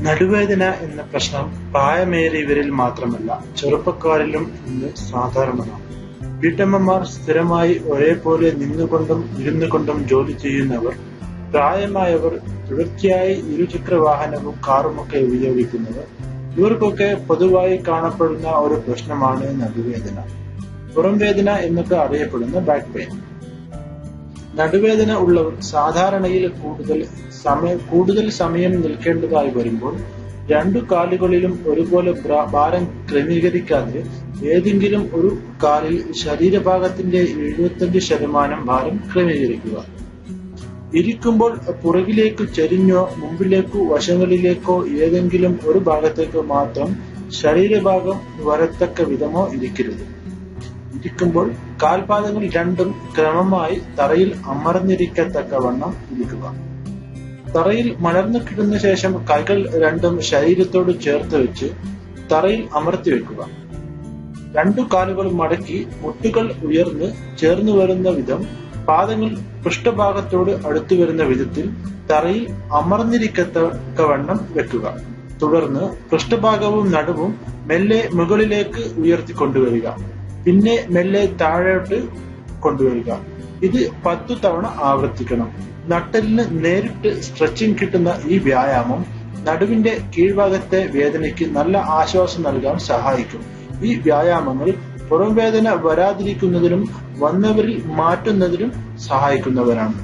നടുവേദന എന്ന പ്രശ്നം പ്രായമേറിയവരിൽ മാത്രമല്ല ചെറുപ്പക്കാരിലും ഇന്ന് സാധാരണമാണ്. വീട്ടമ്മമാർ, സ്ഥിരമായി ഒരേപോലെ നിന്നുകൊണ്ടും ഇരുന്നുകൊണ്ടും ജോലി ചെയ്യുന്നവർ, പ്രായമായവർ, തുടർച്ചയായി ഇരുചക്രവാഹനവും കാറുമൊക്കെ ഉപയോഗിക്കുന്നവർ, ഇവർക്കൊക്കെ പൊതുവായി കാണപ്പെടുന്ന ഒരു പ്രശ്നമാണ് നടുവേദന. പുറംവേദന എന്നൊക്കെ അറിയപ്പെടുന്ന ബാക്ക് പെയിൻ. നടുവേദന ഉള്ളവർ സാധാരണയിൽ കൂടുതൽ സമയം നിൽക്കേണ്ടതായി വരുമ്പോൾ രണ്ടു കാലുകളിലും ഒരുപോലെ ഭാരം ക്രമീകരിക്കാതെ ഏതെങ്കിലും ഒരു കാലിൽ ശരീരഭാഗത്തിന്റെ 75% ഭാരം ക്രമീകരിക്കുക. ഇരിക്കുമ്പോൾ പുറകിലേക്കു ചരിഞ്ഞോ മുമ്പിലേക്കോ വശങ്ങളിലേക്കോ ഏതെങ്കിലും ഒരു ഭാഗത്തേക്ക് മാത്രം ശരീരഭാഗം വരത്തക്ക വിധമോ ഇരിക്കരുത്. ഇരിക്കുമ്പോൾ കാൽപാദങ്ങൾ രണ്ടും ക്രമമായി തറയിൽ അമർന്നിരിക്കത്തക്കവണ്ണം ഇരിക്കുക. തറയിൽ മലർന്നു കിടന്ന ശേഷം കൈകൾ രണ്ടും ശരീരത്തോട് ചേർത്ത് വെച്ച് തറയിൽ അമർത്തി വെക്കുക. രണ്ടു കാലുകൾ മടക്കി മുട്ടുകൾ ഉയർന്ന് ചേർന്നു വരുന്ന വിധം പാദങ്ങൾ പൃഷ്ഠഭാഗത്തോട് അടുത്തു വരുന്ന വിധത്തിൽ തറയിൽ അമർന്നിരിക്കത്തക്കവണ്ണം വെക്കുക. തുടർന്ന് പൃഷ്ഠഭാഗവും നടുവും മെല്ലെ മുകളിലേക്ക് ഉയർത്തിക്കൊണ്ടുവരിക. പിന്നെ മെല്ലെ താഴോട്ട് കൊണ്ടുവരിക. ഇത് 10 തവണ ആവർത്തിക്കണം. നട്ടെല്ലിന് നേരിട്ട് സ്ട്രെച്ചിങ് കിട്ടുന്ന ഈ വ്യായാമം നടുവിന്റെ കീഴ്ഭാഗത്തെ വേദനയ്ക്ക് നല്ല ആശ്വാസം നൽകാൻ സഹായിക്കും. ഈ വ്യായാമങ്ങൾ പുറംവേദന വരാതിരിക്കുന്നതിനും വന്നവരിൽ മാറ്റുന്നതിനും സഹായിക്കുന്നവരാണ്.